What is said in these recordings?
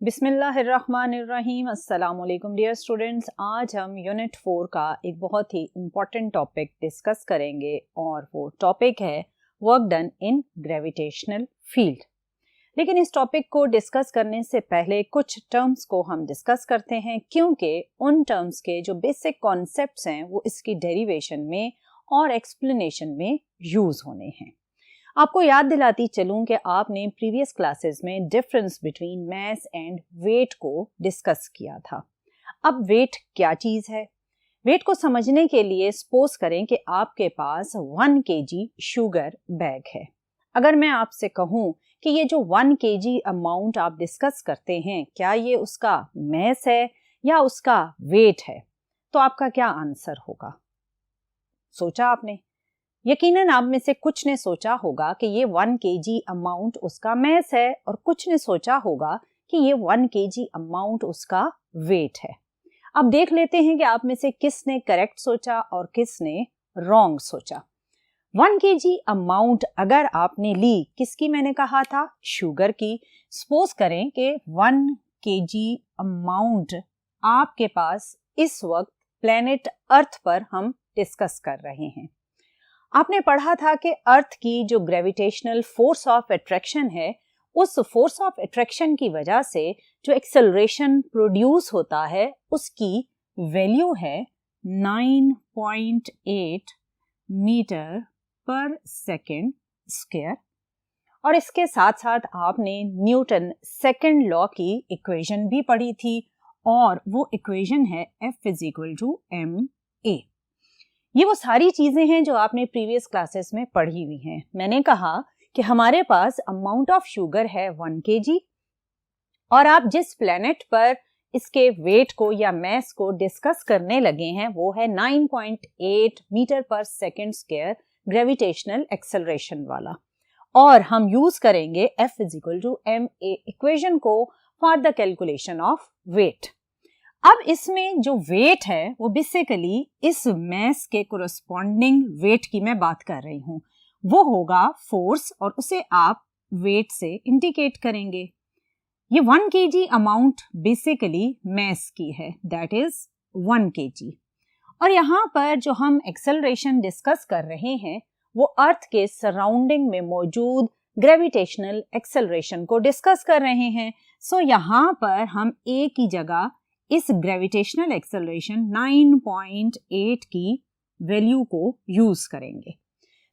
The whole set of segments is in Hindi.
बिस्मिल्लाहिर्रहमानिर्रहीम। अस्सलाम वालेकुम डियर स्टूडेंट्स। आज हम यूनिट 4 का एक बहुत ही इम्पॉर्टेंट टॉपिक डिस्कस करेंगे और वो टॉपिक है work done in gravitational field. लेकिन इस टॉपिक को डिस्कस करने से पहले कुछ टर्म्स को हम डिस्कस करते हैं, क्योंकि उन टर्म्स के जो बेसिक कॉन्सेप्ट्स हैं वो इसकी डेरिवेशन में और एक्सप्लेनेशन में यूज होने हैं। आपको याद दिलाती चलूं कि आपने प्रीवियस क्लासेस में difference between mass and weight को डिस्कस किया था। अब वेट क्या चीज़ है? वेट को समझने के लिए सपोज करें कि आपके पास 1 kg शुगर बैग है। अगर मैं आपसे कहूं कि ये जो 1 kg अमाउंट आप डिस्कस करते हैं, क्या ये उसका मास है या उसका वेट है, तो आपका क्या आंसर होगा? सोचा आपने? यकीनन आप में से कुछ ने सोचा होगा कि ये 1 kg अमाउंट उसका मास है और कुछ ने सोचा होगा कि ये 1 kg अमाउंट उसका वेट है। अब देख लेते हैं कि आप में से किसने करेक्ट सोचा और किसने रॉन्ग सोचा। 1 kg अमाउंट अगर आपने ली, किसकी मैंने कहा था? शुगर की। सपोज करें कि 1 kg अमाउंट आपके पास इस वक्त प्लेनेट अर्थ पर हम डिस्कस कर रहे हैं। आपने पढ़ा था कि अर्थ की जो ग्रेविटेशनल फोर्स ऑफ अट्रैक्शन है, उस फोर्स ऑफ अट्रैक्शन की वजह से जो एक्सेलरेशन प्रोड्यूस होता है उसकी वैल्यू है 9.8 मीटर पर सेकेंड स्क्वायर। और इसके साथ साथ आपने न्यूटन सेकंड लॉ की इक्वेशन भी पढ़ी थी और वो इक्वेशन है F = ma। ये वो सारी चीजें हैं जो आपने प्रीवियस क्लासेस में पढ़ी हुई हैं। मैंने कहा कि हमारे पास अमाउंट ऑफ शुगर है 1 kg और आप जिस प्लेनेट पर इसके वेट को या मास को डिस्कस करने लगे हैं वो है 9.8 मीटर पर सेकेंड स्क्वायर ग्रेविटेशनल एक्सेलरेशन वाला, और हम यूज करेंगे F = ma इक्वेशन को for the calculation of weight. अब इसमें जो वेट है वो बेसिकली इस मास के कोरस्पॉन्डिंग वेट की मैं बात कर रही हूँ। वो होगा फोर्स और उसे आप वेट से इंडिकेट करेंगे। ये 1 kg अमाउंट बेसिकली मास की है, दैट इज 1 kg। और यहाँ पर जो हम एक्सेलरेशन डिस्कस कर रहे हैं वो अर्थ के सराउंडिंग में मौजूद ग्रेविटेशनल एक्सेलरेशन को डिस्कस कर रहे हैं। सो यहाँ पर हम एक ही जगह इस ग्रेविटेशनल एक्सेलरेशन 9.8 की वैल्यू को यूज करेंगे।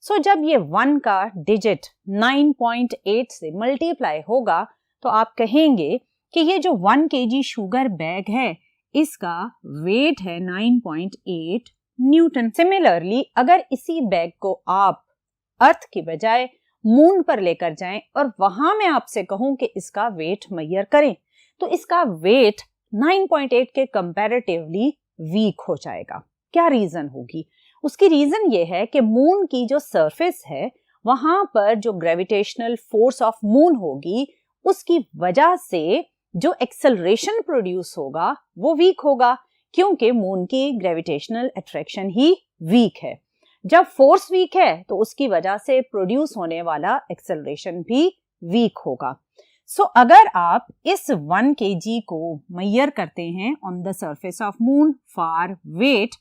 सो जब ये 1 का डिजिट 9.8 से मल्टीप्लाई होगा तो आप कहेंगे कि ये जो 1 kg शुगर बैग है इसका वेट है 9.8 न्यूटन। सिमिलरली अगर इसी बैग को आप अर्थ की बजाय मून पर लेकर जाएं और वहां मैं आपसे कहूं कि इसका वेट मेजर करें, तो इसका वेट 9.8 के कंपैरेटिवली वीक हो जाएगा। क्या रीजन होगी? उसकी रीजन ये है कि मून की जो सरफेस है वहां पर जो ग्रेविटेशनल फोर्स ऑफ मून होगी उसकी वजह से जो एक्सेलरेशन प्रोड्यूस होगा वो वीक होगा, क्योंकि मून की ग्रेविटेशनल अट्रैक्शन ही वीक है। जब फोर्स वीक है तो उसकी वजह से प्रोड्यूस होने वाला एक्सेलरेशन भी वीक होगा। सो अगर आप इस 1 kg को मेजर करते हैं on the surface of moon for wait,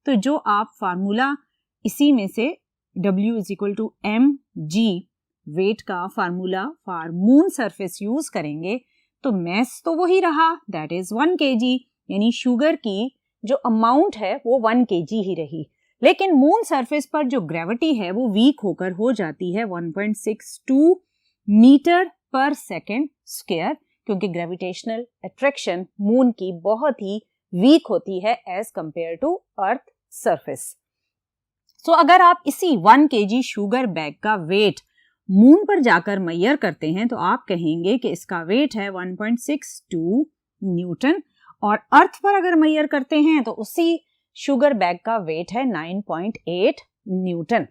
तो जो आप फार्मूला इसी में से W = mg वेट का formula for moon surface use करेंगे तो मास तो वही रहा, दैट इज 1 kg, यानी शुगर की जो अमाउंट है वो 1 kg ही रही। लेकिन मून सरफेस पर जो ग्रेविटी है वो वीक होकर हो जाती है 1.62 मीटर पर सेकेंड स्क्वायर, क्योंकि ग्रेविटेशनल अट्रैक्शन मून की बहुत ही वीक होती है as compare to earth surface. So अगर आप इसी 1 kg शुगर बैग का वेट मून पर जाकर मेजर करते हैं तो आप कहेंगे कि इसका वेट है 1.62 न्यूटन, और अर्थ पर अगर मेजर करते हैं तो उसी शुगर बैग का वेट है 9.8 न्यूटन।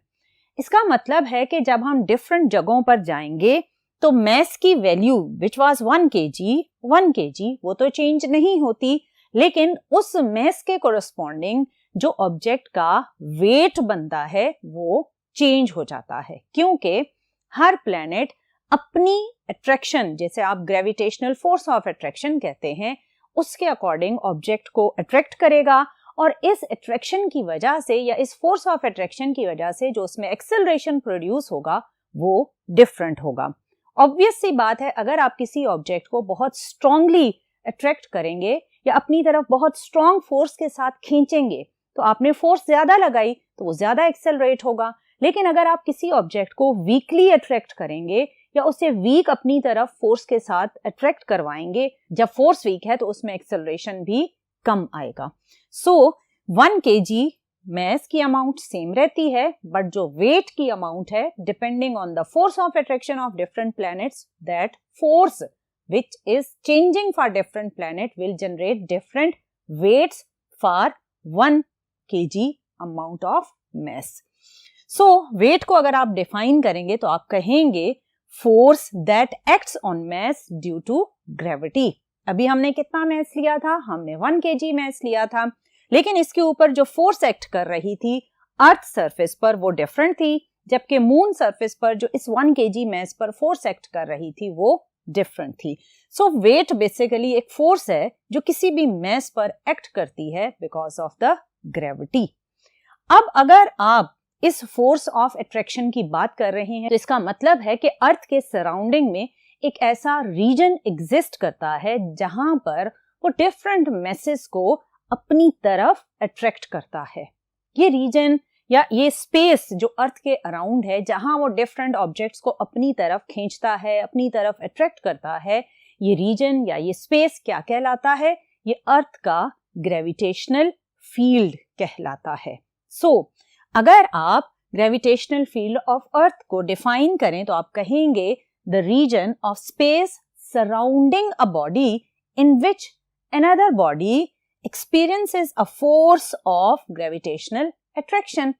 इसका मतलब है कि जब हम डिफरेंट जगहों पर जाएंगे तो मास की वैल्यू विच वाज 1 kg वो तो चेंज नहीं होती, लेकिन उस मास के कोरस्पॉन्डिंग जो ऑब्जेक्ट का वेट बनता है वो चेंज हो जाता है, क्योंकि हर प्लेनेट अपनी अट्रैक्शन, जैसे आप ग्रेविटेशनल फोर्स ऑफ अट्रैक्शन कहते हैं, उसके अकॉर्डिंग ऑब्जेक्ट को अट्रैक्ट करेगा और इस अट्रैक्शन की वजह से या इस फोर्स ऑफ अट्रैक्शन की वजह से जो उसमें एक्सेलरेशन प्रोड्यूस होगा वो डिफरेंट होगा। ऑब्वियस सी बात है, अगर आप किसी ऑब्जेक्ट को बहुत स्ट्रांगली अट्रैक्ट करेंगे या अपनी तरफ बहुत स्ट्रांग फोर्स के साथ खींचेंगे तो आपने फोर्स ज्यादा लगाई तो वो ज्यादा एक्सेलरेट होगा। लेकिन अगर आप किसी ऑब्जेक्ट को वीकली अट्रैक्ट करेंगे या उसे वीक अपनी तरफ फोर्स के साथ अट्रैक्ट करवाएंगे, जब फोर्स वीक है तो उसमें एक्सेलरेशन भी कम आएगा। सो 1 kg मास की अमाउंट सेम रहती है, बट जो वेट की अमाउंट है depending on the force of attraction of different planets, that force which is changing for different planet will generate different weights for 1 kg amount of mass. So weight को अगर आप define करेंगे तो आप कहेंगे force that acts on mass due to gravity. अभी हमने कितना mass लिया था? हमने 1 kg mass लिया था, लेकिन इसके ऊपर जो force act कर रही थी अर्थ सरफेस पर वो different थी, जबकि मून सरफेस पर जो इस 1 kg mass पर force act कर रही थी वो डिफरेंट थी। सो वेट बेसिकली एक फोर्स है जो किसी भी मैस पर एक्ट करती है बिकॉज ऑफ द ग्रेविटी। अब अगर आप इस फोर्स ऑफ अट्रैक्शन की बात कर रहे हैं तो इसका मतलब है कि अर्थ के सराउंडिंग में एक ऐसा रीजन एग्जिस्ट करता है जहां पर वो डिफरेंट मैसेस को अपनी तरफ अट्रैक्ट करता है। ये रीजन या ये स्पेस जो अर्थ के अराउंड है जहां वो डिफरेंट ऑब्जेक्ट्स को अपनी तरफ खींचता है, अपनी तरफ अट्रैक्ट करता है, ये रीजन या ये स्पेस क्या कहलाता है? ये अर्थ का ग्रेविटेशनल फील्ड कहलाता है। सो अगर आप ग्रेविटेशनल फील्ड ऑफ अर्थ को डिफाइन करें तो आप कहेंगे the region of space surrounding a body in which another body experiences a force of gravitational attraction.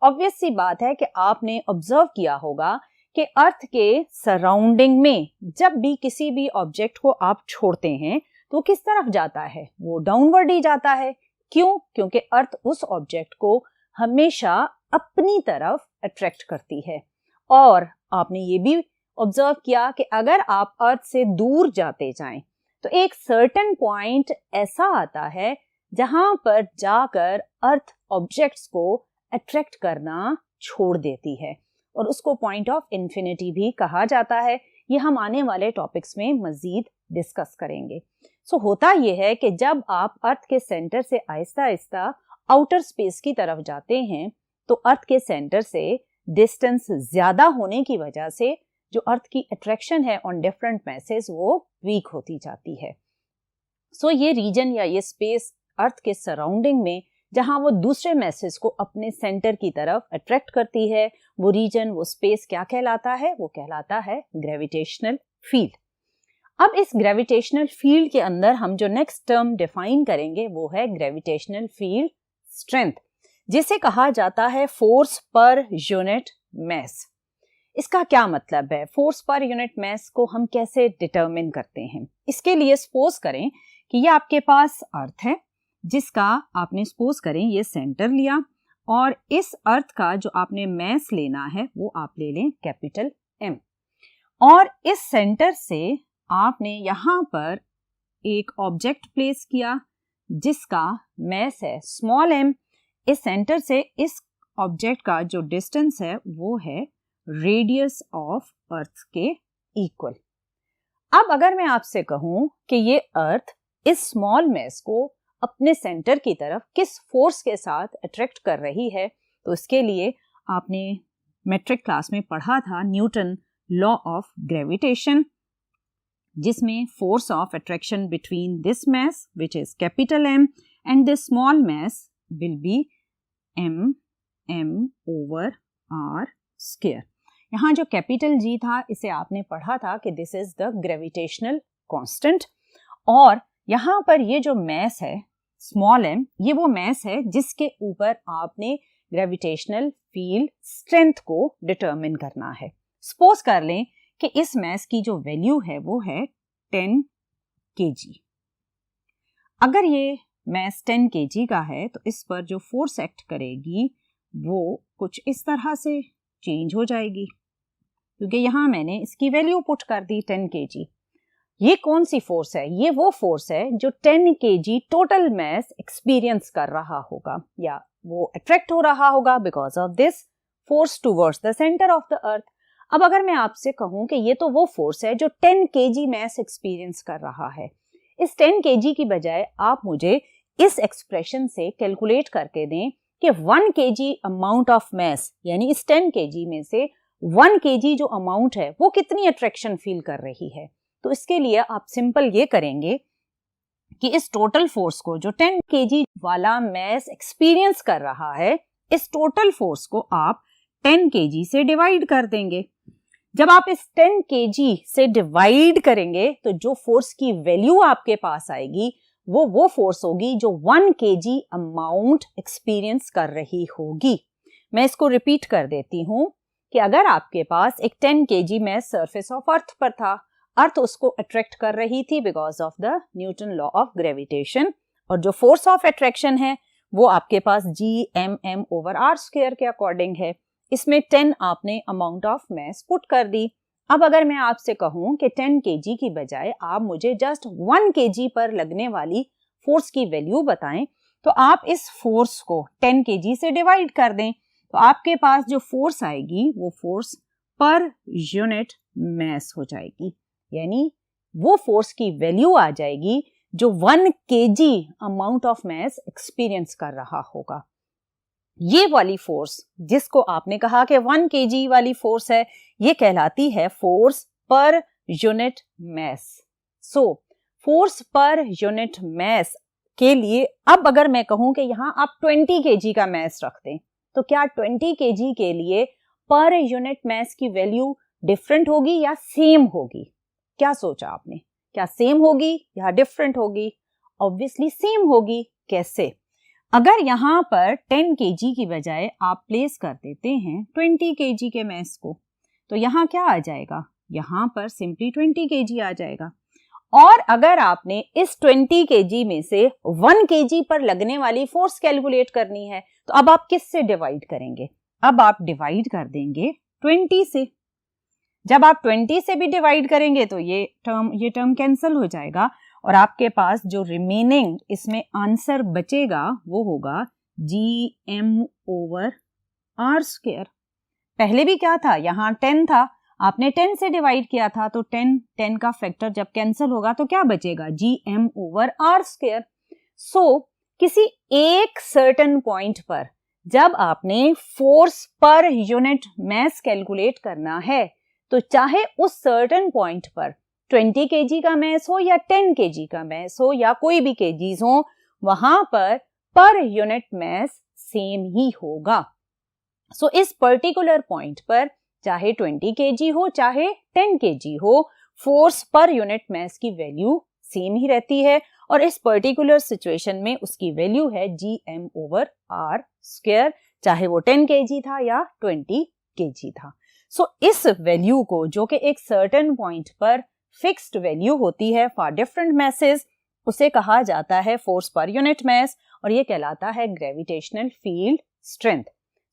Obvious सी बात है कि आपने ऑब्जर्व किया होगा कि अर्थ के सराउंडिंग में जब भी किसी भी ऑब्जेक्ट को आप छोड़ते हैं तो किस तरफ जाता है? वो डाउनवर्ड ही जाता है। क्यों? क्योंकि अर्थ उस ऑब्जेक्ट को हमेशा अपनी तरफ अट्रैक्ट करती है। और आपने ये भी ऑब्जर्व किया कि अगर आप अर्थ से दूर जाते जाएं तो एक सर्टेन पॉइंट ऐसा आता है जहां पर जाकर अर्थ ऑब्जेक्ट्स को अट्रैक्ट करना छोड़ देती है और उसको पॉइंट ऑफ इन्फिनिटी भी कहा जाता है। ये हम आने वाले टॉपिक्स में मजीद डिस्कस करेंगे। सो होता यह है कि जब आप अर्थ के सेंटर से आहिस्ता आहिस्ता आउटर स्पेस की तरफ जाते हैं तो अर्थ के सेंटर से डिस्टेंस ज्यादा होने की वजह से जो अर्थ की अट्रैक्शन है ऑन डिफरेंट मैसेज वो वीक होती जाती है। सो ये रीजन या ये स्पेस अर्थ के सराउंडिंग में जहां वो दूसरे मैसेज को अपने सेंटर की तरफ अट्रैक्ट करती है, वो रीजन, वो स्पेस क्या कहलाता है? वो कहलाता है ग्रेविटेशनल फील्ड। अब इस ग्रेविटेशनल फील्ड के अंदर हम जो नेक्स्ट टर्म डिफाइन करेंगे वो है ग्रेविटेशनल फील्ड स्ट्रेंथ, जिसे कहा जाता है फोर्स पर यूनिट मास। इसका क्या मतलब है? फोर्स पर यूनिट मास को हम कैसे डिटरमिन करते हैं? इसके लिए सपोज करें कि ये आपके पास अर्थ है जिसका आपने सपोज करें ये सेंटर लिया और इस अर्थ का जो आपने मास लेना है वो आप ले लें कैपिटल M, और इस सेंटर से आपने यहाँ पर एक ऑब्जेक्ट प्लेस किया जिसका मास है स्मॉल m। इस सेंटर से इस ऑब्जेक्ट का जो डिस्टेंस है वो है रेडियस ऑफ अर्थ के इक्वल। अब अगर मैं आपसे कहूं कि ये अर्थ इस स्मॉल मास को अपने सेंटर की तरफ किस फोर्स के साथ अट्रैक्ट कर रही है, तो इसके लिए आपने मैट्रिक क्लास में पढ़ा था न्यूटन लॉ ऑफ ग्रेविटेशन, जिसमें force of attraction between this mass which is capital M and this small mass will be m over r square. यहाँ जो कैपिटल G था इसे आपने पढ़ा था कि this is the gravitational constant, और यहाँ पर ये जो मास है स्मॉल m, ये वो मास है जिसके ऊपर आपने ग्रेविटेशनल फील्ड स्ट्रेंथ को डिटरमिन करना है। सपोज कर लें कि इस मास की जो वैल्यू है वो है 10 kg। अगर ये मास 10 kg का है तो इस पर जो फोर्स एक्ट करेगी वो कुछ इस तरह से चेंज हो जाएगी। क्योंकि यहाँ मैंने इसकी वैल्यू पुट कर दी 10 kg। ये कौन सी फोर्स है? ये वो फोर्स है जो 10 kg टोटल मास एक्सपीरियंस कर रहा होगा या वो अट्रैक्ट हो रहा होगा because of this force towards the centre of the earth. अब अगर मैं आपसे कहूं कि ये तो वो फोर्स है जो 10 kg मास एक्सपीरियंस कर रहा है, इस 10 kg की बजाय आप मुझे इस एक्सप्रेशन से कैलकुलेट करके दें कि 1 kg अमाउंट ऑफ मास, यानी इस 10 kg में से 1 kg जो अमाउंट है वो कितनी अट्रैक्शन फील कर रही है। तो इसके लिए आप सिंपल ये करेंगे कि इस टोटल फोर्स को जो 10 kg वाला मास एक्सपीरियंस कर रहा है, इस टोटल फोर्स को आप 10 kg से डिवाइड कर देंगे। जब आप इस 10 kg से डिवाइड करेंगे तो जो फोर्स की वैल्यू आपके पास आएगी वो फोर्स होगी जो 1 kg अमाउंट एक्सपीरियंस कर रही होगी। मैं इसको रिपीट कर देती हूं कि अगर आपके पास एक 10 kg मास सरफेस ऑफ अर्थ पर था, अर्थ उसको अट्रैक्ट कर रही थी because of the Newton law of gravitation, और जो फोर्स ऑफ अट्रैक्शन है वो आपके पास Gmm/r² के अकॉर्डिंग है। इसमें 10 आपने अमाउंट ऑफ मास पुट कर दी। अब अगर मैं आपसे कहूं कि 10 kg की बजाय आप मुझे जस्ट 1 kg पर लगने वाली फोर्स की वैल्यू बताएं, तो आप इस फोर्स को 10 kg से डिवाइड कर दें, तो आपके पास जो फोर्स आएगी वो फोर्स पर यूनिट मास हो जाएगी, यानी वो फोर्स की वैल्यू आ जाएगी जो 1 kg amount of mass experience कर रहा होगा। ये वाली फोर्स जिसको आपने कहा कि 1 kg वाली फोर्स है, ये कहलाती है force per unit mass. So force per unit mass के लिए अब अगर मैं कहूं कि यहां आप 20 kg का मास रख दें, तो क्या 20 kg के लिए पर यूनिट मास की वैल्यू डिफरेंट होगी या सेम होगी? क्या सोचा आपने? क्या सेम होगी या डिफरेंट होगी? ऑब्वियसली सेम होगी। कैसे? अगर यहाँ पर 10 kg की बजाय आप प्लेस कर देते हैं 20 kg के मास को, तो यहाँ क्या आ जाएगा? यहाँ पर सिंपली 20 kg आ जाएगा। और अगर आपने इस 20 kg में से 1 kg पर लगने वाली फोर्स कैलकुलेट करनी है, तो अब आप किससे डिवाइड करेंगे? अब आप डिवाइड कर देंगे 20 से। जब आप 20 से भी डिवाइड करेंगे तो ये टर्म कैंसिल हो जाएगा और आपके पास जो रिमेनिंग इसमें आंसर बचेगा वो होगा Gm/r²। पहले भी क्या था? यहाँ 10 था, आपने 10 से डिवाइड किया था, तो 10 का फैक्टर जब कैंसिल होगा तो क्या बचेगा? Gm/r²। सो किसी एक सर्टेन पॉइंट पर जब आपने force per unit mass calculate करना है, तो चाहे उस सर्टेन पॉइंट पर 20 kg का मास हो या 10 kg का मास हो या कोई भी केजीज हो, वहां पर यूनिट मास सेम ही होगा। सो इस पर्टिकुलर पॉइंट पर चाहे 20 kg हो चाहे 10 kg हो, फोर्स पर यूनिट मास की वैल्यू सेम ही रहती है और इस पर्टिकुलर सिचुएशन में उसकी वैल्यू है Gm/r², चाहे वो 10 kg था या 20 kg था। सो इस वैल्यू को, जो कि एक सर्टेन पॉइंट पर फिक्स्ड वैल्यू होती है फॉर डिफरेंट मैसेज, उसे कहा जाता है फोर्स पर यूनिट मास और ये कहलाता है ग्रेविटेशनल फील्ड स्ट्रेंथ।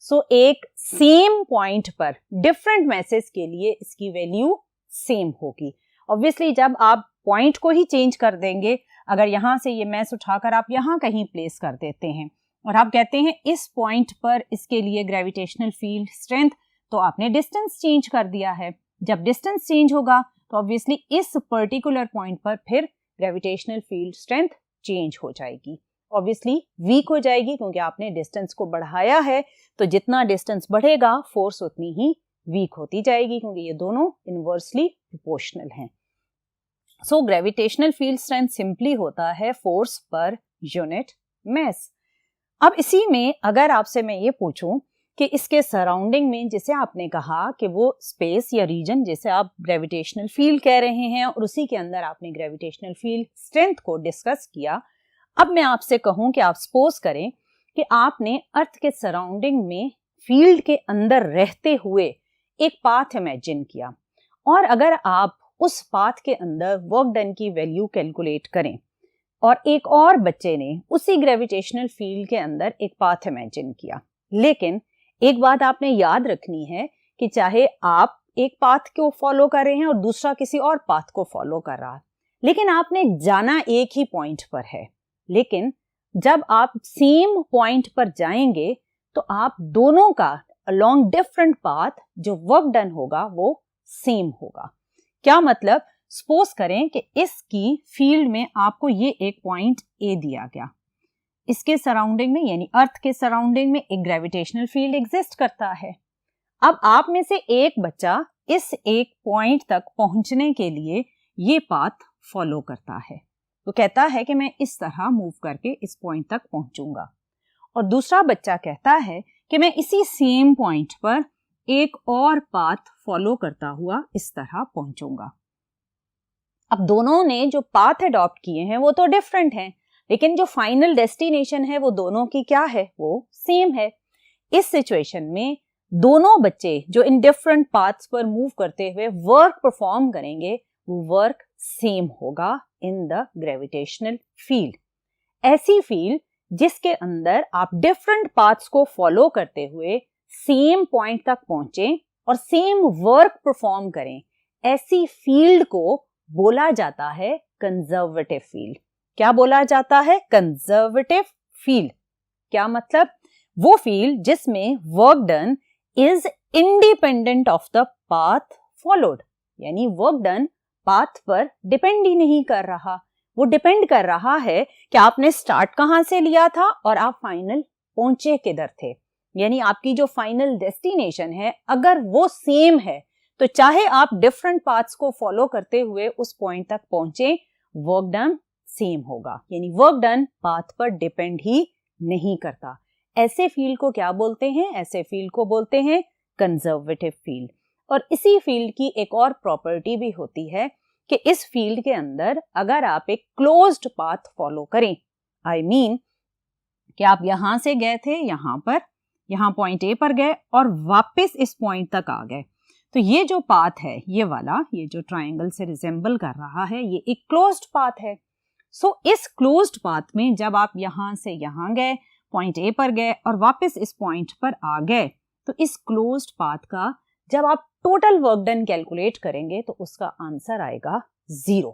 सो एक सेम पॉइंट पर डिफरेंट मैसेज के लिए इसकी वैल्यू सेम होगी। ऑब्वियसली जब आप पॉइंट को ही चेंज कर देंगे, अगर यहां से ये मास उठाकर आप यहां कहीं प्लेस कर देते हैं और आप कहते हैं इस पॉइंट पर इसके लिए ग्रेविटेशनल फील्ड स्ट्रेंथ, तो आपने डिस्टेंस चेंज कर दिया है। जब डिस्टेंस चेंज होगा तो ऑब्वियसली इस पर्टिकुलर पॉइंट पर फिर ग्रेविटेशनल फील्ड स्ट्रेंथ चेंज हो जाएगी, ऑब्वियसली वीक हो जाएगी, क्योंकि आपने डिस्टेंस को बढ़ाया है। तो जितना डिस्टेंस बढ़ेगा फोर्स उतनी ही वीक होती जाएगी, क्योंकि ये दोनों इनवर्सली प्रोपोर्शनल हैं। So gravitational field strength simply होता है फोर्स पर यूनिट मास। अब इसी में अगर आपसे मैं ये पूछूं कि इसके सराउंडिंग में, जिसे आपने कहा कि वो स्पेस या रीजन जिसे आप ग्रेविटेशनल फील्ड कह रहे हैं और उसी के अंदर आपने ग्रेविटेशनल फील्ड स्ट्रेंथ को डिस्कस किया, अब मैं आपसे कहूं कि आप सपोज करें कि आपने अर्थ के सराउंडिंग में फील्ड के अंदर रहते हुए एक पाथ इमेजिन किया और अगर आप उस पाथ के अंदर वर्क डन की वैल्यू कैलकुलेट करें और एक और बच्चे ने उसी ग्रेविटेशनल फील्ड के अंदर एक पाथ इमेजिन किया, लेकिन एक बात आपने याद रखनी है कि चाहे आप एक पाथ को फॉलो कर रहे हैं और दूसरा किसी और पाथ को फॉलो कर रहा है, लेकिन आपने जाना एक ही पॉइंट पर है। लेकिन जब आप सेम पॉइंट पर जाएंगे तो आप दोनों का अलोंग डिफरेंट पाथ जो वर्क डन होगा वो सेम होगा। क्या मतलब, सपोज करें कि इसकी फील्ड में आपको ये एक पॉइंट ए दिया गया, इसके सराउंडिंग में यानी अर्थ के सराउंडिंग में एक ग्रेविटेशनल फील्ड एग्जिस्ट करता है। अब आप में से एक बच्चा इस एक पॉइंट तक पहुंचने के लिए ये पाथ फॉलो करता है, तो कहता है कि मैं इस तरह मूव करके इस पॉइंट तक पहुंचूंगा, और दूसरा बच्चा कहता है कि मैं इसी सेम पॉइंट पर एक और पाथ फॉलो करता हुआ इस तरह पहुंचूंगा। अब दोनों ने जो पाथ अडॉप्ट किए हैं वो तो डिफरेंट हैं, लेकिन जो फाइनल डेस्टिनेशन है वो दोनों की क्या है, वो सेम है। इस सिचुएशन में दोनों बच्चे जो इन डिफरेंट पाथ्स पर मूव करते हुए वर्क परफॉर्म करेंगे वो वर्क सेम होगा इन द ग्रेविटेशनल फील्ड। ऐसी फील्ड जिसके अंदर आप डिफरेंट पाथ्स को फॉलो करते हुए सेम पॉइंट तक पहुंचे और सेम वर्क परफॉर्म करें, ऐसी फील्ड को बोला जाता है कंजर्वेटिव फील्ड। क्या बोला जाता है, कंजर्वेटिव फील्ड। क्या मतलब, वो फील्ड जिसमें work done is independent of the path followed, यानी वर्क डन पाथ पर डिपेंड ही नहीं कर रहा, वो डिपेंड कर रहा है कि आपने स्टार्ट कहां से लिया था और आप फाइनल पहुंचे किधर थे। यानी आपकी जो फाइनल डेस्टिनेशन है अगर वो सेम है तो चाहे आप डिफरेंट पाथ्स को फॉलो करते हुए उस पॉइंट तक पहुंचे, वर्क डन सेम होगा, यानी वर्क डन पाथ पर डिपेंड ही नहीं करता। ऐसे फील्ड को क्या बोलते हैं, ऐसे फील्ड को बोलते हैं कंजर्वेटिव फील्ड। और इसी फील्ड की एक और प्रॉपर्टी भी होती है कि इस फील्ड के अंदर अगर आप एक क्लोज्ड पाथ फॉलो करें, आई मीन कि आप यहां से गए थे यहां पॉइंट ए पर गए और वापस इस पॉइंट तक आ गए, तो ये जो पाथ है ये वाला, ये जो ट्रायंगल से रिजेंबल कर रहा है, ये एक क्लोज्ड पाथ है। सो इस क्लोज्ड पाथ में जब आप यहां से यहां गए, पॉइंट ए पर गए और वापस इस पॉइंट पर आ गए, तो इस क्लोज्ड पाथ का जब आप टोटल वर्क डन कैलकुलेट करेंगे तो उसका आंसर आएगा 0।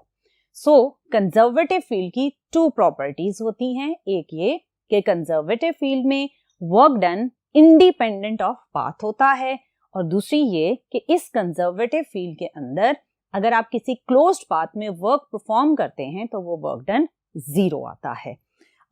सो कंजर्वेटिव फील्ड की 2 प्रॉपर्टीज होती हैं, एक ये कि कंजर्वेटिव फील्ड में work done independent of path होता है, और दूसरी ये कि इस कंजर्वेटिव फील्ड के अंदर अगर आप किसी क्लोज्ड पाथ में वर्क परफॉर्म करते हैं तो वो वर्क डन 0 आता है।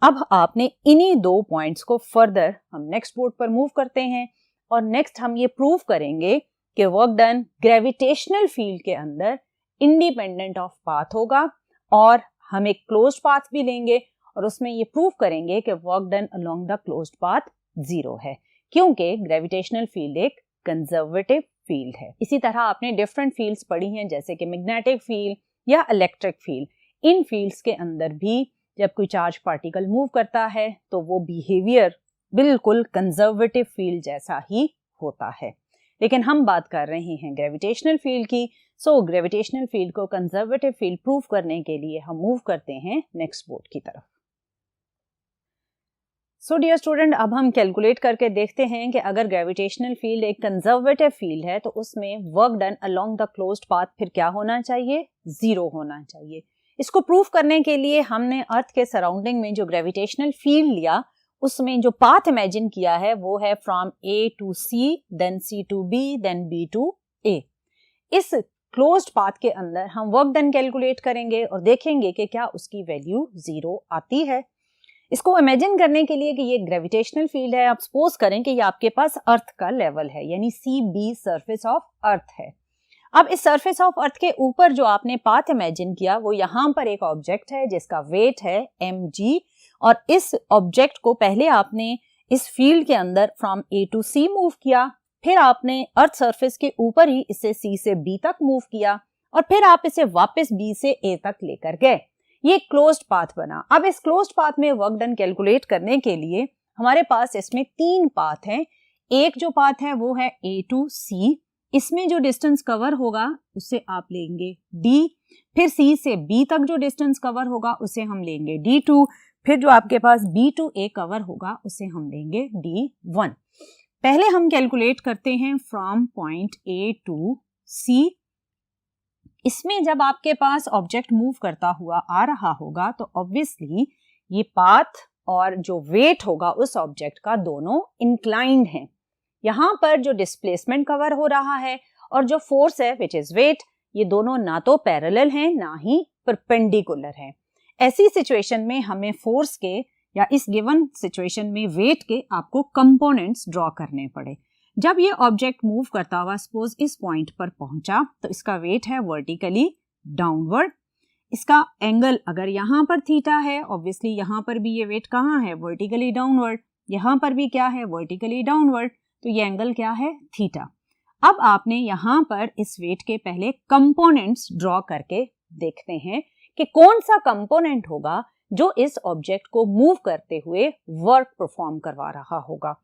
अब आपने इन्हीं 2 पॉइंट्स को फर्दर हम नेक्स्ट बोर्ड पर मूव करते हैं और नेक्स्ट हम ये प्रूव करेंगे कि वर्क डन ग्रेविटेशनल फील्ड के अंदर इंडिपेंडेंट ऑफ पाथ होगा, और हम एक क्लोज्ड पाथ भी लेंगे और उसमें ये प्रूव करेंगे कि work done along the closed path 0 है, क्योंकि ग्रेविटेशनल फील्ड एक कंजर्वेटिव फील्ड है। इसी तरह आपने डिफरेंट फील्ड्स पढ़ी हैं जैसे कि मैग्नेटिक फील्ड या इलेक्ट्रिक फील्ड। इन फील्ड्स के अंदर भी जब कोई चार्ज पार्टिकल मूव करता है तो वो बिहेवियर बिल्कुल कंजर्वेटिव फील्ड जैसा ही होता है, लेकिन हम बात कर रहे हैं ग्रेविटेशनल फील्ड की। सो ग्रेविटेशनल फील्ड को कंजर्वेटिव फील्ड प्रूव करने के लिए हम मूव करते हैं नेक्स्ट बोर्ड की तरफ। सो डियर स्टूडेंट, अब हम कैलकुलेट करके देखते हैं कि अगर ग्रेविटेशनल फील्ड एक कंजर्वेटिव फील्ड है तो उसमें work done along the closed path फिर क्या होना चाहिए, 0 होना चाहिए। इसको प्रूव करने के लिए हमने अर्थ के सराउंडिंग में जो ग्रेविटेशनल फील्ड लिया उसमें जो पाथ इमेजिन किया है वो है from A to C, then C to B, then B to A. इस क्लोज्ड पाथ के अंदर हम वर्क डन कैलकुलेट करेंगे और देखेंगे कि क्या उसकी वैल्यू 0 आती है। इसको इमेजिन करने के लिए कि ये ग्रेविटेशनल फील्ड है, आप सपोज करें कि ये आपके पास अर्थ का लेवल है, यानी C B surface of earth है। अब इस सरफेस ऑफ अर्थ के ऊपर जो आपने पाथ इमेजिन किया वो यहाँ पर एक ऑब्जेक्ट है जिसका वेट है mg, और इस ऑब्जेक्ट को पहले आपने इस फील्ड के अंदर from A to C move किया, फिर आपने अर्थ सरफेस के ऊपर ही इसे सी से बी तक मूव किया और फिर आप इसे वापस बी से ए तक लेकर गए। ये क्लोज्ड पाथ बना। अब इस क्लोज्ड पाथ में वर्क डन कैलकुलेट करने के लिए हमारे पास इसमें 3 पाथ हैं। एक जो पाथ है वो है ए टू सी, इसमें जो डिस्टेंस कवर होगा उसे आप लेंगे d, फिर c से b तक जो डिस्टेंस कवर होगा उसे हम लेंगे d2, फिर जो आपके पास b to a कवर होगा उसे हम लेंगे d1। पहले हम कैलकुलेट करते हैं from point a to C। इसमें जब आपके पास ऑब्जेक्ट मूव करता हुआ आ रहा होगा तो ऑब्वियसली ये पाथ और जो वेट होगा उस ऑब्जेक्ट का दोनों इंक्लाइंड हैं। यहाँ पर जो डिस्प्लेसमेंट कवर हो रहा है और जो फोर्स है विच इज वेट, ये दोनों ना तो पैरेलल हैं ना ही परपेंडिकुलर हैं। ऐसी सिचुएशन में हमें फोर्स के या इस गिवन सिचुएशन में वेट के आपको कंपोनेंट्स ड्रॉ करने पड़े। जब ये ऑब्जेक्ट मूव करता हुआ सपोज इस पॉइंट पर पहुंचा तो इसका वेट है वर्टिकली डाउनवर्ड। इसका एंगल अगर यहाँ पर थीटा है, ऑब्वियसली यहाँ पर भी ये वेट कहाँ है, वर्टिकली डाउनवर्ड। यहाँ पर भी क्या है, वर्टिकली डाउनवर्ड, तो ये एंगल क्या है, थीटा। अब आपने यहाँ पर इस वेट के पहले कंपोनेंट्स ड्रॉ करके देखते हैं कि कौन सा कंपोनेंट होगा जो इस ऑब्जेक्ट को मूव करते हुए वर्क परफॉर्म करवा रहा होगा।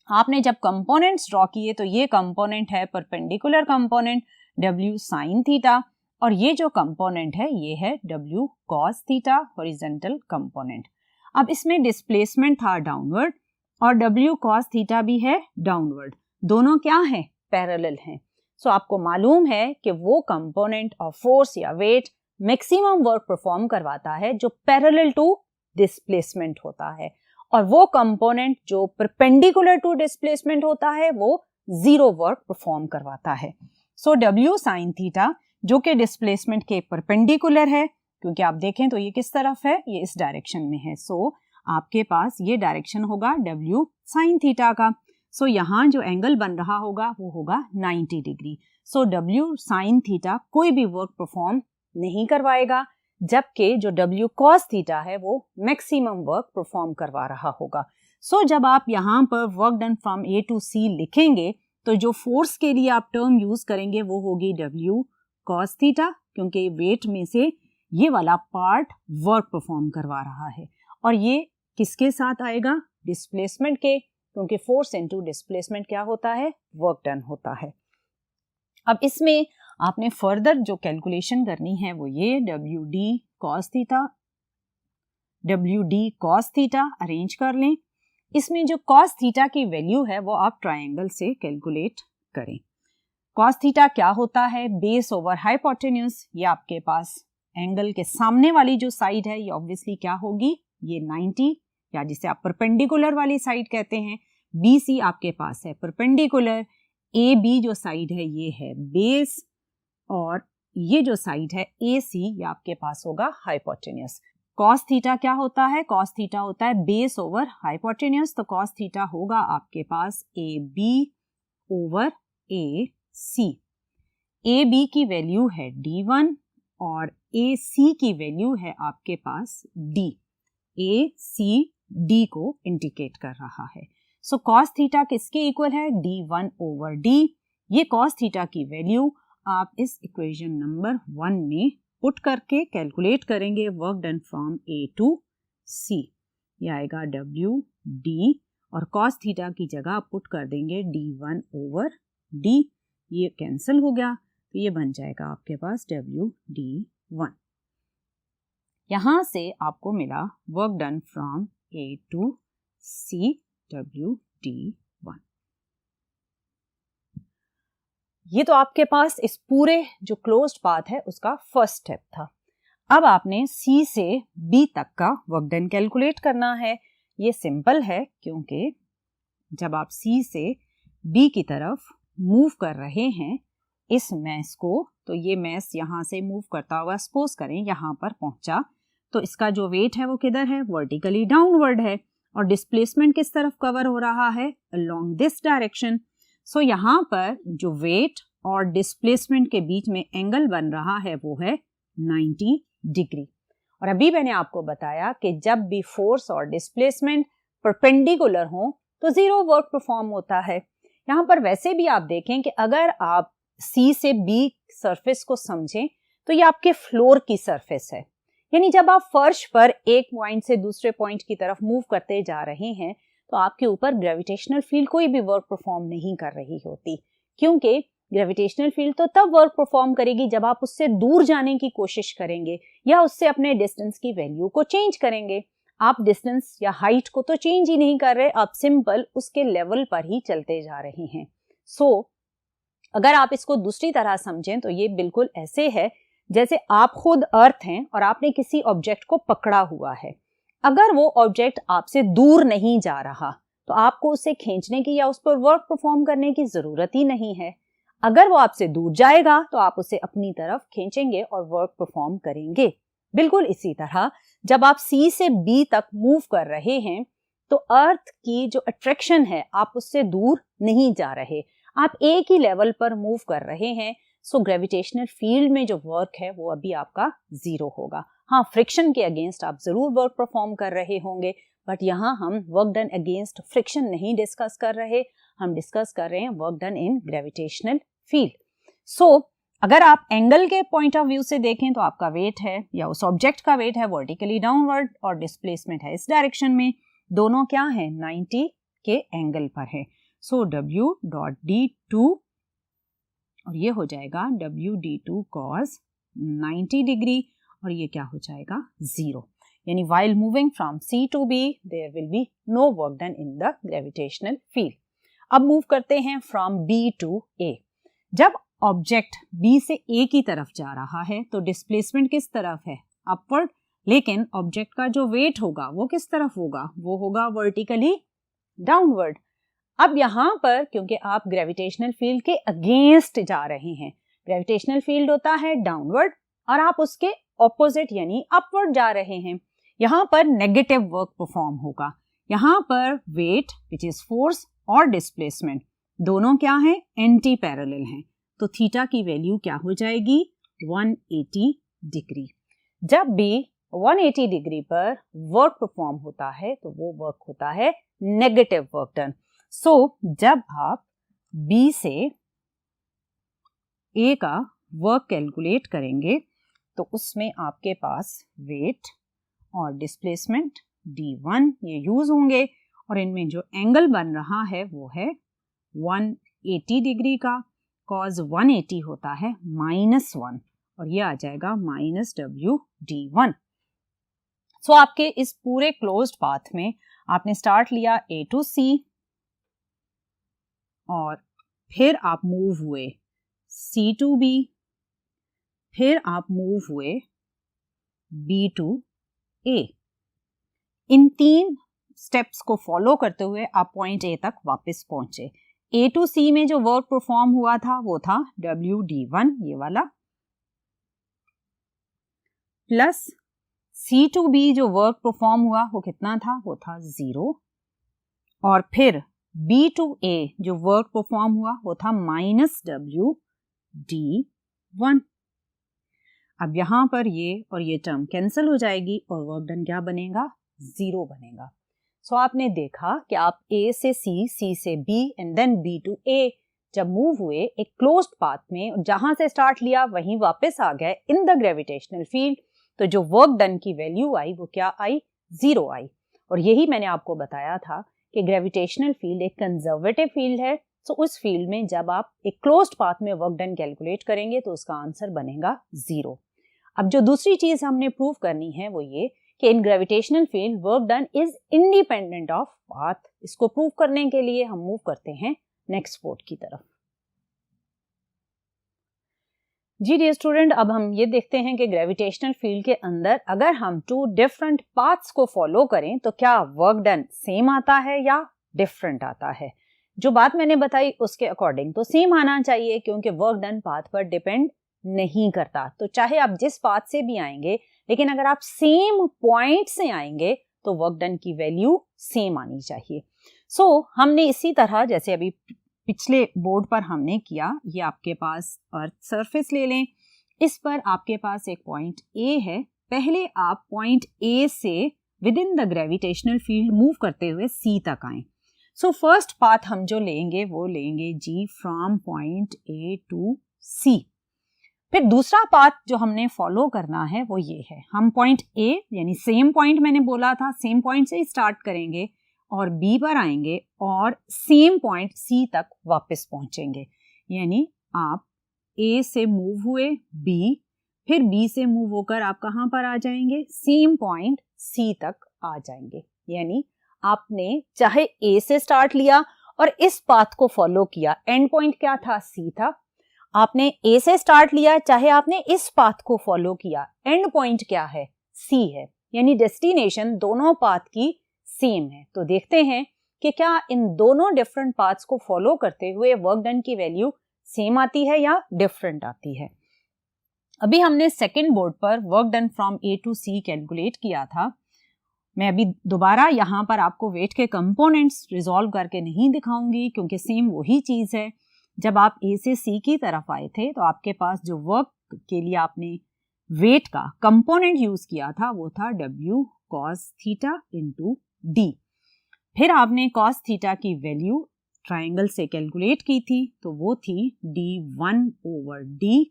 आपने जब कंपोनेंट्स ड्रॉ किए तो ये कंपोनेंट है perpendicular component W sin theta, और ये जो कंपोनेंट है ये है W cos theta horizontal component. अब इसमें डिस्प्लेसमेंट था डाउनवर्ड और W cos थीटा भी है डाउनवर्ड, दोनों क्या है, पैरेलल हैं। सो आपको मालूम है कि वो कंपोनेंट ऑफ फोर्स या वेट मैक्सिमम वर्क परफॉर्म करवाता है जो पैरेलल टू डिस्प्लेसमेंट होता है, और वो कंपोनेंट जो परपेंडिकुलर टू डिस्प्लेसमेंट होता है वो जीरो वर्क परफॉर्म करवाता है। सो W sin थीटा जो कि डिस्प्लेसमेंट के परपेंडिकुलर है, क्योंकि आप देखें तो ये किस तरफ है, ये इस डायरेक्शन में है। सो आपके पास ये डायरेक्शन होगा W sin थीटा का। सो यहाँ जो एंगल बन रहा होगा वो होगा 90 डिग्री। सो W sin थीटा कोई भी वर्क परफॉर्म नहीं करवाएगा, जबकि जो W cos थीटा है वो मैक्सिमम वर्क परफॉर्म करवा रहा होगा। सो जब आप यहाँ पर work done from A to C लिखेंगे तो जो फोर्स के लिए आप टर्म यूज करेंगे वो होगी W cos थीटा, क्योंकि वेट में से ये वाला पार्ट वर्क परफॉर्म करवा रहा है, और ये किसके साथ आएगा, डिस्प्लेसमेंट के, क्योंकि फोर्स इनटू डिस्प्लेसमेंट क्या होता है, वर्क डन होता है। अब इसमें आपने फर्दर जो कैलकुलेशन करनी है वो ये WD cos थीटा अरेंज कर लें। इसमें जो cos थीटा की वैल्यू है वो आप ट्रायंगल से कैलकुलेट करें। cos थीटा क्या होता है, बेस ओवर हाइपोटेन्यूज। ये आपके पास एंगल के सामने वाली जो साइड है ये ऑब्वियसली क्या होगी, ये 90, या जिसे आप परपेंडिकुलर वाली साइड कहते हैं। BC आपके पास है परपेंडिकुलर, AB जो साइड है ये है बेस, और ये जो साइड है AC ये आपके पास होगा हाइपोटेन्यूज। cos थीटा क्या होता है, cos थीटा होता है बेस ओवर हाइपोटेन्यूज, तो cos थीटा होगा आपके पास AB ओवर AC। AB की वैल्यू है D1 और AC की वैल्यू है आपके पास D। AC D को इंडिकेट कर रहा है। सो cos थीटा किसके इक्वल है, D1 ओवर D। ये cos थीटा की वैल्यू आप इस इक्वेशन नंबर 1 में पुट करके कैलकुलेट करेंगे work done from A to C। ये आएगा WD, और cos थीटा की जगह पुट कर देंगे D1 ओवर D। ये कैंसिल हो गया तो ये बन जाएगा आपके पास WD1। यहां से आपको मिला work done from A to C WD1। ये तो आपके पास इस पूरे जो क्लोज्ड पाथ है उसका फर्स्ट स्टेप था। अब आपने C से B तक का वर्क डन कैलकुलेट करना है। ये सिंपल है, क्योंकि जब आप C से B की तरफ मूव कर रहे हैं इस मैस को, तो ये मैस यहाँ से मूव करता हुआ सपोज करें यहाँ पर पहुंचा, तो इसका जो वेट है वो किधर है, वर्टिकली डाउनवर्ड है, और डिस्प्लेसमेंट किस तरफ कवर हो रहा है, अलोंग दिस डायरेक्शन। सो यहाँ पर जो वेट और डिस्प्लेसमेंट के बीच में एंगल बन रहा है वो है 90 डिग्री। और अभी मैंने आपको बताया कि जब भी फोर्स और डिस्प्लेसमेंट परपेंडिकुलर हो तो जीरो वर्क परफॉर्म होता है। यहाँ पर वैसे भी आप देखें कि अगर आप C से B सरफेस को समझें तो ये आपके फ्लोर की सरफेस है, यानी जब आप फर्श पर एक पॉइंट से दूसरे पॉइंट की तरफ मूव करते जा रहे हैं तो आपके ऊपर ग्रेविटेशनल फील्ड कोई भी वर्क परफॉर्म नहीं कर रही होती, क्योंकि ग्रेविटेशनल फील्ड तो तब वर्क परफॉर्म करेगी जब आप उससे दूर जाने की कोशिश करेंगे या उससे अपने डिस्टेंस की वैल्यू को चेंज करेंगे। आप डिस्टेंस या हाइट को तो चेंज ही नहीं कर रहे, आप सिंपल उसके लेवल पर ही चलते जा रहे हैं। सो अगर आप इसको दूसरी तरह समझें तो ये बिल्कुल ऐसे है जैसे आप खुद अर्थ हैं और आपने किसी ऑब्जेक्ट को पकड़ा हुआ है। अगर वो ऑब्जेक्ट आपसे दूर नहीं जा रहा तो आपको उसे खींचने की या उस पर वर्क परफॉर्म करने की जरूरत ही नहीं है। अगर वो आपसे दूर जाएगा तो आप उसे अपनी तरफ खींचेंगे और वर्क परफॉर्म करेंगे। बिल्कुल इसी तरह जब आप सी से बी तक मूव कर रहे हैं तो अर्थ की जो अट्रैक्शन है आप उससे दूर नहीं जा रहे, आप एक ही लेवल पर मूव कर रहे हैं। सो ग्रेविटेशनल फील्ड में जो वर्क है वो अभी आपका जीरो होगा। हाँ, फ्रिक्शन के अगेंस्ट आप जरूर वर्क परफॉर्म कर रहे होंगे, बट यहाँ हम वर्क डन अगेंस्ट फ्रिक्शन नहीं डिस्कस कर रहे, हम डिस्कस कर रहे हैं work done in gravitational field. So अगर आप एंगल के पॉइंट ऑफ व्यू से देखें तो आपका वेट है या उस ऑब्जेक्ट का वेट है वर्टिकली डाउनवर्ड और डिस्प्लेसमेंट है इस डायरेक्शन में, दोनों क्या है 90 के एंगल पर है। सो W डॉट D2 और ये हो जाएगा W D2 cos 90 डिग्री और ये क्या हो जाएगा 0। यानी while moving from C to B there will be no work done in the gravitational field। अब मूव करते हैं from B to A। जब ऑब्जेक्ट B से A की तरफ जा रहा है तो डिस्प्लेसमेंट किस तरफ है अपवर्ड, लेकिन ऑब्जेक्ट का जो वेट होगा वो किस तरफ होगा, वो होगा वर्टिकली डाउनवर्ड। अब यहाँ पर क्योंकि आप ग्रेविटेशनल फील्ड के अगेंस्ट जा रहे हैं, ग्रेविटेशनल फील्ड होता है डाउनवर्ड और आप उसके ऑपोजिट यानी अपवर्ड जा रहे हैं, यहाँ पर नेगेटिव वर्क परफॉर्म होगा। यहाँ पर वेट विच इज फोर्स और डिस्प्लेसमेंट दोनों क्या है एंटी पैरेलल हैं, तो थीटा की वैल्यू क्या हो जाएगी 180 डिग्री। जब भी 180 डिग्री पर वर्क परफॉर्म होता है तो वो वर्क होता है नेगेटिव वर्क डन। सो जब आप B से A का वर्क कैलकुलेट करेंगे तो उसमें आपके पास वेट और डिस्प्लेसमेंट D1 ये यूज होंगे और इनमें जो एंगल बन रहा है वो है 180 डिग्री का, cos 180 होता है -1 और ये आ जाएगा -WD1। सो आपके इस पूरे क्लोज्ड पाथ में आपने स्टार्ट लिया A to C और फिर आप मूव हुए C to B, फिर आप मूव हुए B to A। In 3 steps को फॉलो करते हुए आप पॉइंट A तक वापस पहुंचे। A to C में जो वर्क परफॉर्म हुआ था वो था WD1 ये वाला, प्लस C to B जो वर्क परफॉर्म हुआ वो कितना था, वो था 0 और फिर B to A जो वर्क परफॉर्म हुआ वो था -WD1। अब यहां पर ये और ये टर्म कैंसिल हो जाएगी और वर्क डन क्या बनेगा 0 बनेगा। सो आपने देखा कि आप A से C, C से B and then B to A जब मूव हुए एक क्लोज्ड पाथ में, जहां से स्टार्ट लिया वहीं वापस आ गए इन द ग्रेविटेशनल फील्ड, तो जो वर्क डन की वैल्यू आई वो क्या आई 0 आई। और यही मैंने आपको बताया था कि ग्रेविटेशनल फील्ड एक कंजर्वेटिव फील्ड है। सो उस फील्ड में जब आप एक क्लोज्ड पाथ में वर्क डन कैलकुलेट करेंगे तो उसका आंसर बनेगा 0। अब जो दूसरी चीज हमने प्रूव करनी है वो ये कि इन gravitational field work done is independent of path. इसको प्रूव करने के लिए हम मूव करते हैं नेक्स्ट पोर्ट की तरफ। जी डियर स्टूडेंट, अब हम ये देखते हैं कि ग्रेविटेशनल फील्ड के अंदर अगर हम 2 डिफरेंट पाथ्स को फॉलो करें तो क्या वर्क डन सेम आता है या डिफरेंट आता है। जो बात मैंने बताई उसके अकॉर्डिंग तो सेम आना चाहिए, क्योंकि वर्क डन पाथ पर डिपेंड नहीं करता। तो चाहे आप जिस पाथ से भी आएंगे, लेकिन अगर आप सेम पॉइंट से आएंगे तो वर्क डन की वैल्यू सेम आनी चाहिए। सो हमने इसी तरह जैसे अभी पिछले बोर्ड पर हमने किया, ये आपके पास अर्थ सरफेस ले लें, इस पर आपके पास एक पॉइंट A है। पहले आप पॉइंट A से with in the gravitational field move करते हुए C तक आए। सो फर्स्ट पाथ हम जो लेंगे वो लेंगे G from point A to C। फिर दूसरा पाथ जो हमने फॉलो करना है वो ये है, हम पॉइंट A यानी सेम पॉइंट मैंने बोला था सेम पॉइंट से ही स्टार्ट करेंगे और B पर आएंगे और सेम पॉइंट C तक वापस पहुंचेंगे। यानी आप A से मूव हुए B, फिर B से मूव होकर आप कहां पर आ जाएंगे, सेम पॉइंट C तक आ जाएंगे। यानी आपने चाहे A से स्टार्ट लिया और इस पाथ को फॉलो किया। एंड पॉइंट क्या था? सी था। आपने ए से स्टार्ट लिया, चाहे आपने इस पाथ को फॉलो किया, एंड पॉइंट क्या है? सी है, यानी डेस्टिनेशन दोनों पाथ की सेम है। तो देखते हैं कि क्या इन दोनों डिफरेंट पाथ्स को फॉलो करते हुए वर्क डन की वैल्यू सेम आती है या डिफरेंट आती है। अभी हमने सेकंड बोर्ड पर work done from A to C calculate किया था। मैं अभी दोबारा यहाँ पर आपको वेट के कंपोनेंट्स रिजॉल्व करके नहीं दिखाऊंगी, क्योंकि सेम वही चीज है। जब आप ए से सी की तरफ आए थे तो आपके पास जो वर्क के लिए आपने वेट का कंपोनेंट यूज किया था वो था W cos theta into D. फिर आपने cos थीटा की वैल्यू ट्राइंगल से कैलकुलेट की थी, तो वो थी D1/D,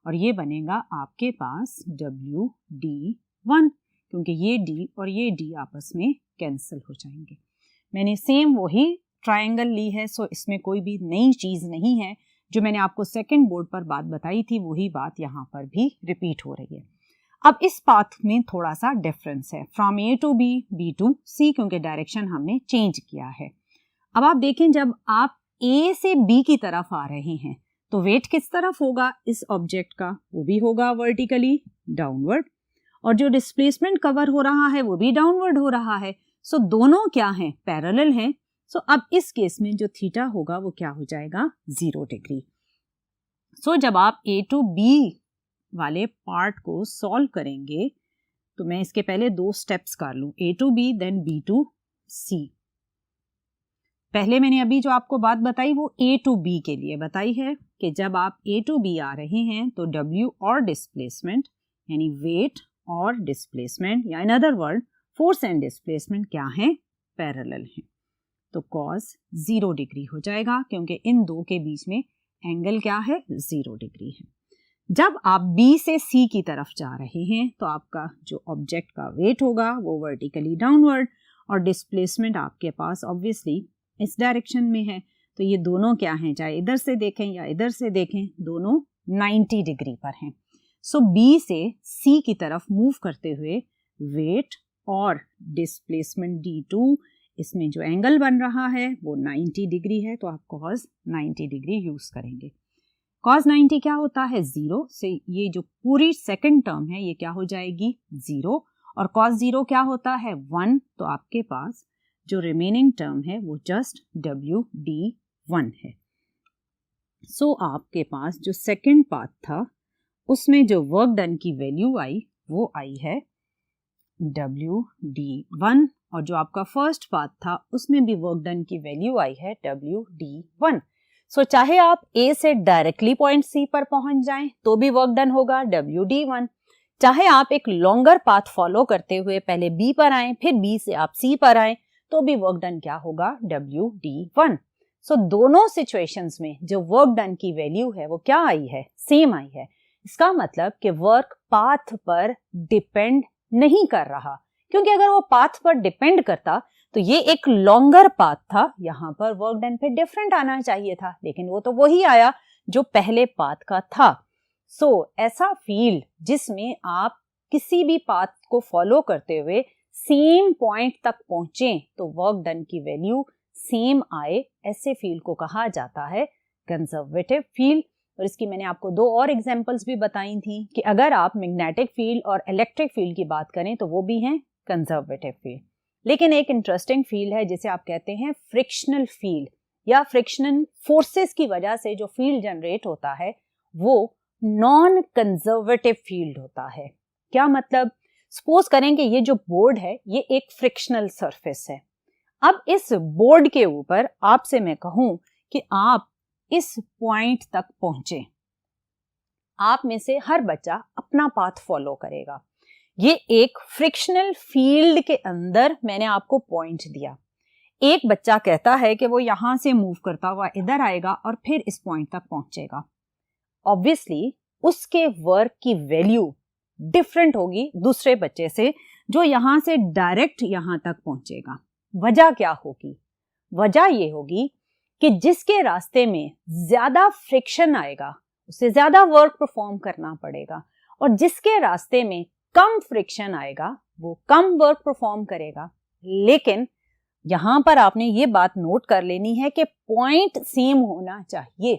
और ये बनेगा आपके पास WD1, क्योंकि ये D और ये D आपस में कैंसिल हो जाएंगे। मैंने सेम वही ट्राइंगल ली है, सो इसमें कोई भी नई चीज नहीं है। जो मैंने आपको सेकंड बोर्ड पर बात बताई थी वही बात यहाँ पर भी रिपीट हो रही है। अब इस पाथ में थोड़ा सा डिफरेंस है, from A to B, B to C, क्योंकि डायरेक्शन हमने चेंज किया है। अब आप देखें, जब आप ए से बी की तरफ आ रहे हैं तो वेट किस तरफ होगा इस ऑब्जेक्ट का? वो भी होगा वर्टिकली डाउनवर्ड, और जो डिस्प्लेसमेंट कवर हो रहा है वो भी डाउनवर्ड हो रहा है। सो दोनों क्या हैं? पैरेलल हैं। सो अब इस केस में जो थीटा होगा वो क्या हो जाएगा? 0 डिग्री। सो जब आप ए टू बी वाले पार्ट को सॉल्व करेंगे तो मैं इसके पहले 2 स्टेप्स कर लूं, A to B then B to C. पहले मैंने अभी जो आपको बात बताई वो ए टू बी के लिए बताई है कि जब आप ए टू बी आ रहे हैं तो W और डिस्प्लेसमेंट, यानी वेट और डिस्प्लेसमेंट, या in other word force and displacement क्या है? पैरेलल हैं। तो cos 0 डिग्री हो जाएगा, क्योंकि इन दो के बीच में एंगल क्या है? 0 डिग्री है। जब आप B से C की तरफ जा रहे हैं तो आपका जो ऑब्जेक्ट का वेट होगा वो वर्टिकली डाउनवर्ड, और डिस्प्लेसमेंट आपके पास ऑब्वियसली इस डायरेक्शन में है। तो ये दोनों क्या हैं? चाहे इधर से देखें या इधर से देखें, दोनों 90 डिग्री पर हैं। सो B से C की तरफ मूव करते हुए वेट और डिस्प्लेसमेंट D2, इसमें जो एंगल बन रहा है वो 90 डिग्री है, तो आप cos 90 डिग्री यूज करेंगे। cos 90 क्या होता है? 0 से ये जो पूरी सेकंड टर्म है ये क्या हो जाएगी? 0, और cos 0 क्या होता है? 1, तो आपके पास जो रिमेनिंग टर्म है वो जस्ट WD1 है। सो आपके पास जो सेकंड पार्ट था उसमें जो वर्क डन की वैल्यू आई वो आई है WD1, और जो आपका फर्स्ट पार्ट था उसमें भी वर्क डन की वैल्यू आई है WD1। सो चाहे आप A से डायरेक्टली पॉइंट C पर पहुंच जाएं तो भी वर्क डन होगा WD1, चाहे आप एक लॉन्गर पाथ फॉलो करते हुए पहले B पर आएं फिर B से आप C पर आएं तो भी वर्क डन क्या होगा? WD1। सो दोनों सिचुएशंस में जो वर्क डन की वैल्यू है वो क्या आई है? सेम आई है। इसका मतलब कि वर्क पाथ पर डिपेंड नहीं कर रहा, क्योंकि अगर वो पाथ पर डिपेंड करता तो ये एक लॉन्गर पाथ था, यहाँ पर वर्क डन पे डिफरेंट आना चाहिए था, लेकिन वो तो वही आया जो पहले पाथ का था। सो ऐसा फील्ड जिसमें आप किसी भी पाथ को फॉलो करते हुए सेम पॉइंट तक पहुंचे तो वर्क डन की वैल्यू सेम आए, ऐसे फील्ड को कहा जाता है कंजर्वेटिव फील्ड। और इसकी मैंने आपको 2 और एग्जांपल्स भी बताई थी कि अगर आप मैग्नेटिक फील्ड और इलेक्ट्रिक फील्ड की बात करें तो वो भी हैं कंजर्वेटिव फील्ड। लेकिन एक इंटरेस्टिंग फील्ड है जिसे आप कहते हैं फ्रिक्शनल फील्ड, या फ्रिक्शनल फोर्सेस की वजह से जो फील्ड जनरेट होता है वो नॉन कंजर्वेटिव फील्ड होता है। क्या मतलब? सपोज करें कि ये जो बोर्ड है ये एक फ्रिक्शनल सरफेस है। अब इस बोर्ड के ऊपर आपसे मैं कहूं कि आप इस पॉइंट तक पहुंचे, आप में से हर बच्चा अपना पाथ फॉलो करेगा। ये एक फ्रिक्शनल फील्ड के अंदर मैंने आपको पॉइंट दिया। एक बच्चा कहता है कि वो यहां से मूव करता हुआ इधर आएगा और फिर इस पॉइंट तक पहुंचेगा। ऑब्वियसली उसके वर्क की वैल्यू डिफरेंट होगी दूसरे बच्चे से जो यहां से डायरेक्ट यहां तक पहुंचेगा। वजह क्या होगी? वजह ये होगी कि जिसके रास्ते में ज्यादा फ्रिक्शन आएगा उसे ज्यादा वर्क परफॉर्म करना पड़ेगा, और जिसके रास्ते में कम फ्रिक्शन आएगा वो कम वर्क परफॉर्म करेगा। लेकिन यहाँ पर आपने ये बात नोट कर लेनी है कि पॉइंट सेम होना चाहिए।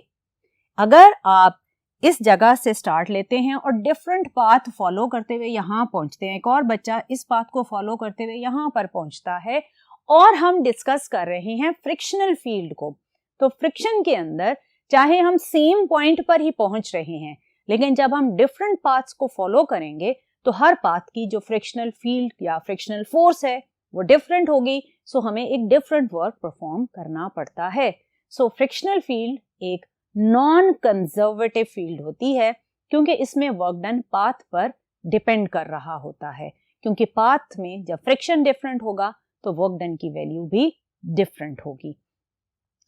अगर आप इस जगह से स्टार्ट लेते हैं और डिफरेंट पाथ फॉलो करते हुए यहाँ पहुंचते हैं, एक और बच्चा इस पाथ को फॉलो करते हुए यहाँ पर पहुंचता है और हम डिस्कस कर रहे हैं फ्रिक्शनल फील्ड को, तो फ्रिक्शन के अंदर चाहे हम सेम पॉइंट पर ही पहुंच रहे हैं, लेकिन जब हम डिफरेंट पाथ्स को फॉलो करेंगे तो हर पाथ की जो फ्रिक्शनल फील्ड या फ्रिक्शनल फोर्स है वो डिफरेंट होगी, सो हमें एक डिफरेंट वर्क परफॉर्म करना पड़ता है। सो फ्रिक्शनल फील्ड एक नॉन कंजर्वेटिव फील्ड होती है क्योंकि इसमें वर्क डन पाथ पर डिपेंड कर रहा होता है, क्योंकि पाथ में जब फ्रिक्शन डिफरेंट होगा तो वर्क डन की वैल्यू भी डिफरेंट होगी।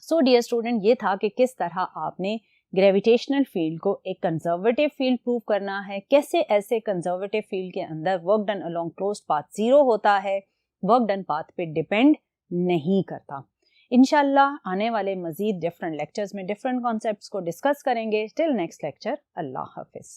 सो डियर स्टूडेंट, ये था कि किस तरह आपने ग्रेविटेशनल फील्ड को एक कंजर्वेटिव फील्ड प्रूव करना है, कैसे ऐसे कंजर्वेटिव फील्ड के अंदर work done along closed path 0 होता है, वर्क डन पाथ पे डिपेंड नहीं करता। इंशाल्लाह आने वाले मजीद डिफरेंट लेक्चर्स में डिफरेंट कॉन्सेप्ट्स को डिस्कस करेंगे। टिल नेक्स्ट लेक्चर, अल्लाह हाफिज।